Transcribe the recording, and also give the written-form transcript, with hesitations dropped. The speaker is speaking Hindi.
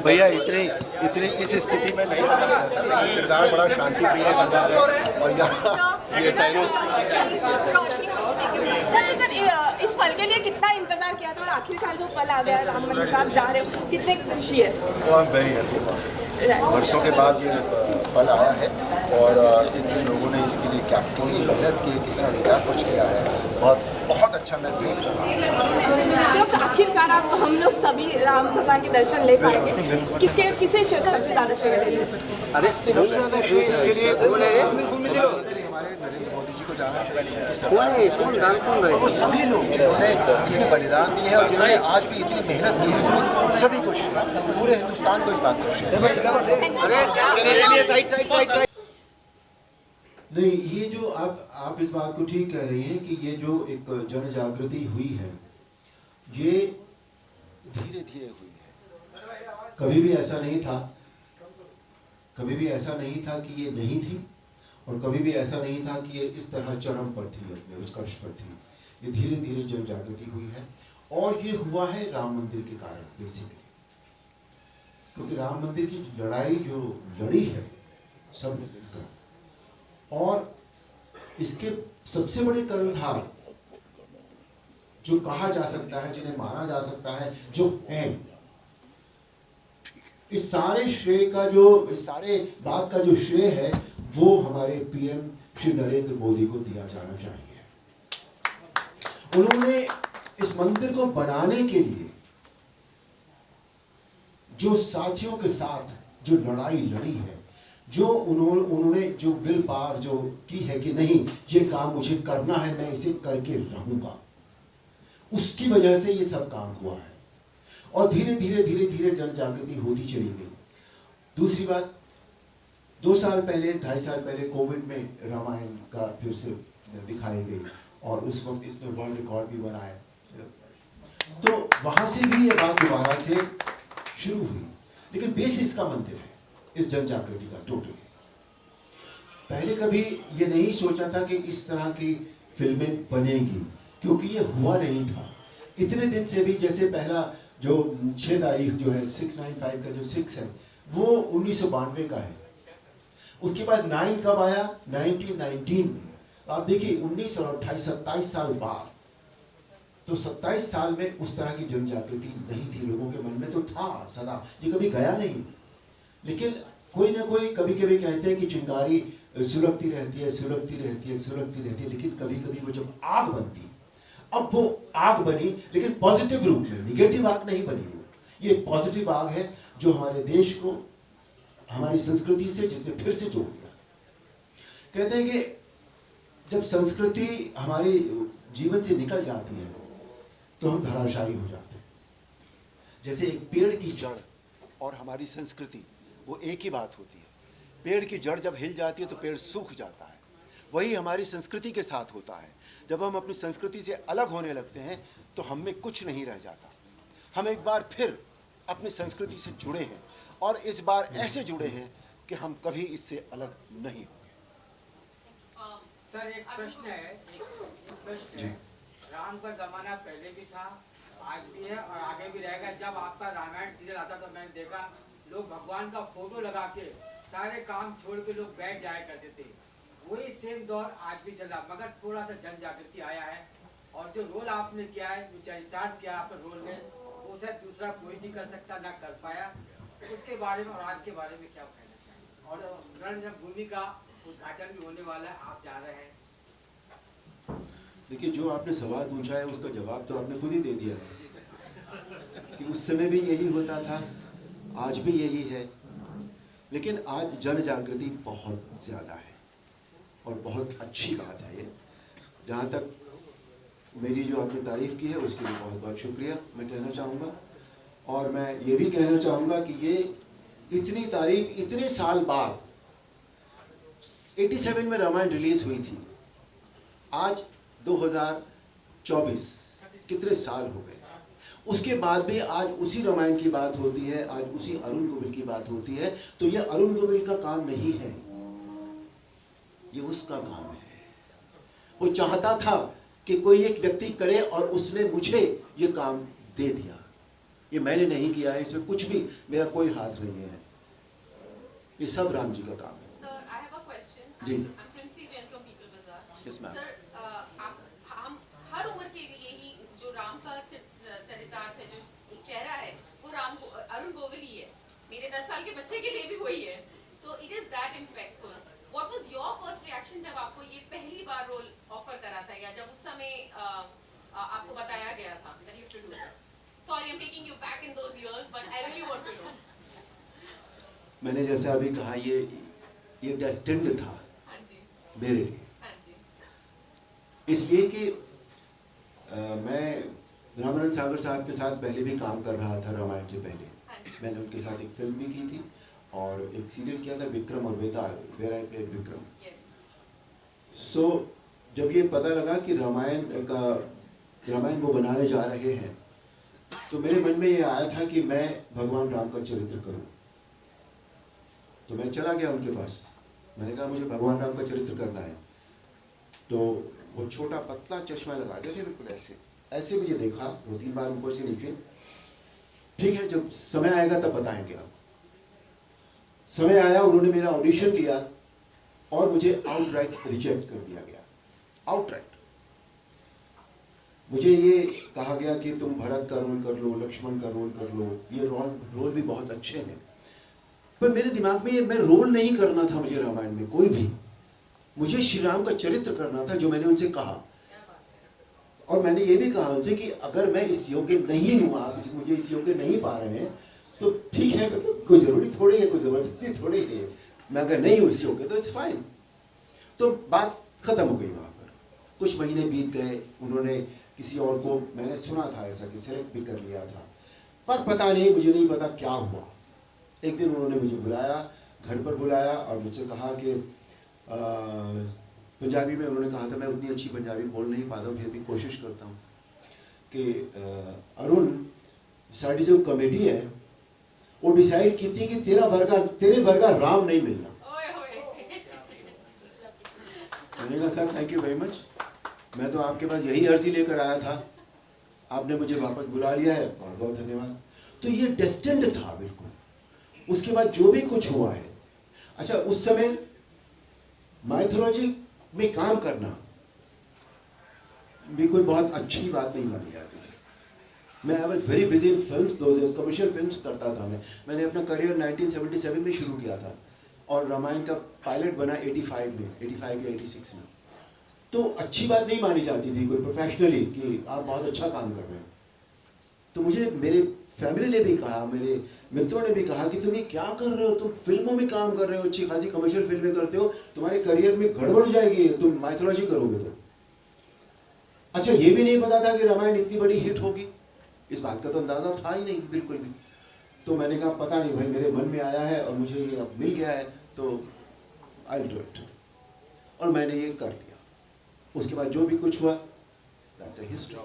भैया इतनी इस स्थिति में नहीं बना सकते। किरदार बड़ा शांति प्रिय किरदार है और यहाँ सर इस पल के लिए कितना इंतजार किया था और आखिरकार जो पल आ गया राम मंदिर का आप जा रहे हो, कितनी खुशी है? वो आई एम वेरी हैप्पी। वर्षों के बाद ये पल आया है और इतने लोगों ने इसके लिए क्या कितनी मेहनत की, कितना क्या कुछ किया है, बहुत अच्छा मैं फील कर रहा हूँ। तो आखिरकार आप हम लोग सभी राम भगवान के दर्शन ले पाएंगे। किसे सबसे ज़्यादा श्रेय देंगे? अरे सबसे ज़्यादा श्रेय इसके लिए प्रधानमंत्री हमारे नरेंद्र मोदी जी को जाना चाहिए। और वो सभी लोग जिन्होंने इसमें बलिदान दिए हैं और जिन्होंने आज भी इतनी मेहनत की है, इसमें सभी कुछ पूरे हिंदुस्तान को इस बात को श्रेय। नहीं, ये जो आप इस बात को ठीक कह रही हैं कि ये जो एक जन जागृति हुई है, ये धीरे धीरे हुई है। कभी भी ऐसा नहीं था कि ये नहीं थी, और कभी भी ऐसा नहीं था कि ये इस तरह चरम पर थी, अपने उत्कर्ष पर थी। ये धीरे धीरे जन जागृति हुई है और ये हुआ है राम मंदिर के कारण बेसिकली, क्योंकि राम मंदिर की लड़ाई जो लड़ी है सब मिलकर, और इसके सबसे बड़े कर्णधार जो कहा जा सकता है, जिन्हें माना जा सकता है, जो हैं, इस सारे बात का जो श्रेय है वो हमारे पीएम श्री नरेंद्र मोदी को दिया जाना चाहिए। उन्होंने इस मंदिर को बनाने के लिए जो साथियों के साथ जो लड़ाई लड़ी है, जो उन्होंने जो विल पावर जो की है कि नहीं ये काम मुझे करना है, मैं इसे करके रहूंगा, उसकी वजह से ये सब काम हुआ है। और धीरे धीरे जन जागृति होती चली गई। दूसरी बात, 2 साल पहले 2.5 साल पहले कोविड में रामायण का फिर से दिखाई गई और उस वक्त इसने वर्ल्ड रिकॉर्ड भी बनाया, तो वहां से भी ये बात दोबारा से शुरू हुई। लेकिन बेसिस का मंदिर है इस जन जागृति का टोटली। पहले कभी ये नहीं सोचा था कि इस तरह की फिल्में बनेगी, क्योंकि ये हुआ नहीं था इतने दिन से भी। जैसे पहला जो 6 तारीख जो है 695 का जो 6 है वो 1992 का है। उसके बाद 9 कब आया? 1919 में। आप देखिए 19 और 28 27 साल बाद, तो 27 साल में उस तरह की जन जागृति नहीं थी। लोगों के मन में तो था सदा, ये कभी गया नहीं। लेकिन कोई ना कोई कभी कभी कहते हैं कि चिंगारी सुलगती रहती है, लेकिन कभी कभी वो जब आग बनती, अब वो आग बनी, लेकिन पॉजिटिव रूप में, निगेटिव आग नहीं बनी। वो ये पॉजिटिव आग है जो हमारे देश को हमारी संस्कृति से जिसने फिर से जोड़ दिया। कहते हैं कि जब संस्कृति हमारे जीवन से निकल जाती है तो हम धराशायी हो जाते हैं। जैसे एक पेड़ की जड़ और हमारी संस्कृति वो एक ही बात होती है। पेड़ की जड़ जब हिल जाती है तो पेड़ सूख जाता है। वही हमारी संस्कृति के साथ होता है। जब हम अपनी संस्कृति से अलग होने लगते हैं तो हम में कुछ नहीं रह जाता। हम एक बार फिर अपनी संस्कृति से जुड़े हैं और इस बार ऐसे जुड़े हैं कि हम कभी इससे अलग नहीं होंगे। सर एक प्रश्न है, राम का जमाना पहले भी था, आज भी है और आगे भी रहेगा। जब आपका रामायण सीरियल आता तो मैंने देखा लोग भगवान का फोटो लगा के सारे काम छोड़ के लोग बैठ जाया करते थे। वही सेम दौर आज भी चल रहा, मगर थोड़ा सा जन जागृति आया है और जो रोल आपने किया है, जो चरितार्थ किया आपने रोल में, वो शायद दूसरा कोई नहीं कर सकता, ना कर पाया। उसके बारे में और आज के बारे में क्या कहना चाहिए? और रणभूमि का उद्घाटन भी होने वाला है, आप जा रहे हैं। देखिए, जो आपने सवाल पूछा है उसका जवाब तो आपने खुद ही दे दिया है कि उस समय भी यही होता था, आज भी यही है। लेकिन आज जन जागृति बहुत ज़्यादा है और बहुत अच्छी बात है ये। जहाँ तक मेरी जो आपने तारीफ़ की है उसके लिए बहुत बहुत शुक्रिया मैं कहना चाहूँगा। और मैं ये भी कहना चाहूँगा कि ये इतनी तारीफ इतने साल बाद 87 में रामायण रिलीज़ हुई थी, आज 2024 कितने साल हो गए, उसके बाद भी आज उसी रामायण की बात होती है, आज उसी अरुण गोविल की बात होती है। तो यह अरुण गोविल का काम नहीं है, ये उसका काम है। वो चाहता था कि कोई एक व्यक्ति करे और उसने मुझे ये काम दे दिया। ये मैंने नहीं किया है, इसमें कुछ भी मेरा कोई हाथ नहीं है, ये सब राम जी का काम है। Sir, I have a question. Ji. I'm Princey Jain from People Bazaar. Yes, ma'am. Sir, हम हर उम्र के लिए ही जो राम का चरितार्थ है, जो एक चेहरा है, वो अरुण गोविल ही है। मेरे 10 साल के बच्चे के लिए भी वही है। So it is that impactful. What was your first reaction जब आपको ये पहली बार रोल ऑफर करा था, या जब उस समय आपको बताया गया था that you have to do this? Sorry, I'm taking you back in those years, but I really want to know. मैंने जैसा अभी कहा, ये डेस्टिन्ड था हाँ जी, मेरे लिए, हाँ जी, इसलिए कि मैं रामानंद सागर साहब के साथ पहले भी काम कर रहा था, रामायण से पहले हाँ जी। मैंने उनके साथ एक फिल्म भी की थी और एक सीरियल किया था विक्रम और Betal, where I played Vikram. Yes. So जब ये पता लगा कि रामायण वो बनाने जा रहे हैं, तो मेरे मन में ये आया था कि मैं भगवान राम का चरित्र करूं। तो मैं चला गया उनके पास, मैंने कहा मुझे भगवान राम का चरित्र करना है। तो वो छोटा पतला चश्मा लगाते थे, बिल्कुल ऐसे ऐसे मुझे देखा 2-3 बार ऊपर से नीचे। ठीक है, जब समय आएगा तब बताएंगे आप। समय आया, उन्होंने मेरा ऑडिशन लिया और मुझे आउटराइट रिजेक्ट कर दिया गया। आउटराइट मुझे ये कहा गया कि तुम भरत का रोल कर लो, लक्ष्मण का रोल कर लो, ये रोल भी बहुत अच्छे हैं, पर मेरे दिमाग में ये मैं रोल नहीं करना था मुझे रामायण में कोई भी। मुझे श्री राम का चरित्र करना था, जो मैंने उनसे कहा। और मैंने ये भी कहा उनसे कि अगर मैं इस योग्य नहीं हूँ, आप मुझे इस योग्य नहीं पा रहे हैं, तो ठीक है, मतलब कोई ज़रूरी थोड़ी है, कोई ज़बरदस्ती थोड़ी है। मैं अगर नहीं हूँ इस योग्य तो इट्स फाइन। तो बात ख़त्म हो गई वहाँ पर। कुछ महीने बीत गए, उन्होंने किसी और को, मैंने सुना था ऐसा कि सेलेक्ट भी कर लिया था, पर पता नहीं, मुझे नहीं पता क्या हुआ। एक दिन उन्होंने मुझे बुलाया, घर पर बुलाया और मुझसे कहा कि पंजाबी में उन्होंने कहा था, मैं उतनी अच्छी पंजाबी बोल नहीं पाता हूँ, फिर भी कोशिश करता हूँ, कि अरुण, साड़ी जो कमेटी है वो डिसाइड की थी कि तेरे वर्गा राम नहीं मिलना। मैंने कहा sir thank you very much, मैं तो आपके पास यही अर्जी लेकर आया था, आपने मुझे वापस बुला लिया है, बहुत बहुत धन्यवाद। तो ये डेस्टिन्ड था बिल्कुल। उसके बाद जो भी कुछ हुआ है, अच्छा उस समय माइथोलॉजी में काम करना भी कोई बहुत अच्छी बात नहीं मानी जाती थी। मैं I was very busy in films, those commercial films करता था मैंने अपना करियर 1977 में शुरू किया था और रामायण का पायलट बना 85 या 86 में। तो अच्छी बात नहीं मानी जाती थी कोई प्रोफेशनली कि आप बहुत अच्छा काम कर रहे हैं। तो मुझे मेरे फैमिली ने भी कहा, मेरे मित्रों ने भी कहा कि तुम ये क्या कर रहे हो, तुम फिल्मों में काम कर रहे हो, अच्छी खासी कमर्शियल फिल्में करते हो, तुम्हारे करियर में गड़बड़ जाएगी, तुम माइथोलॉजी करोगे तो। अच्छा ये भी नहीं पता था कि रामायण इतनी बड़ी हिट होगी, इस बात का तो अंदाजा था ही नहीं बिल्कुल भी। तो मैंने कहा पता नहीं भाई, मेरे मन में आया है और मुझे ये अब मिल गया है तो आई डू इट, और मैंने ये कर लिया। उसके बाद जो भी कुछ हुआ दैट्स अ हिस्ट्री।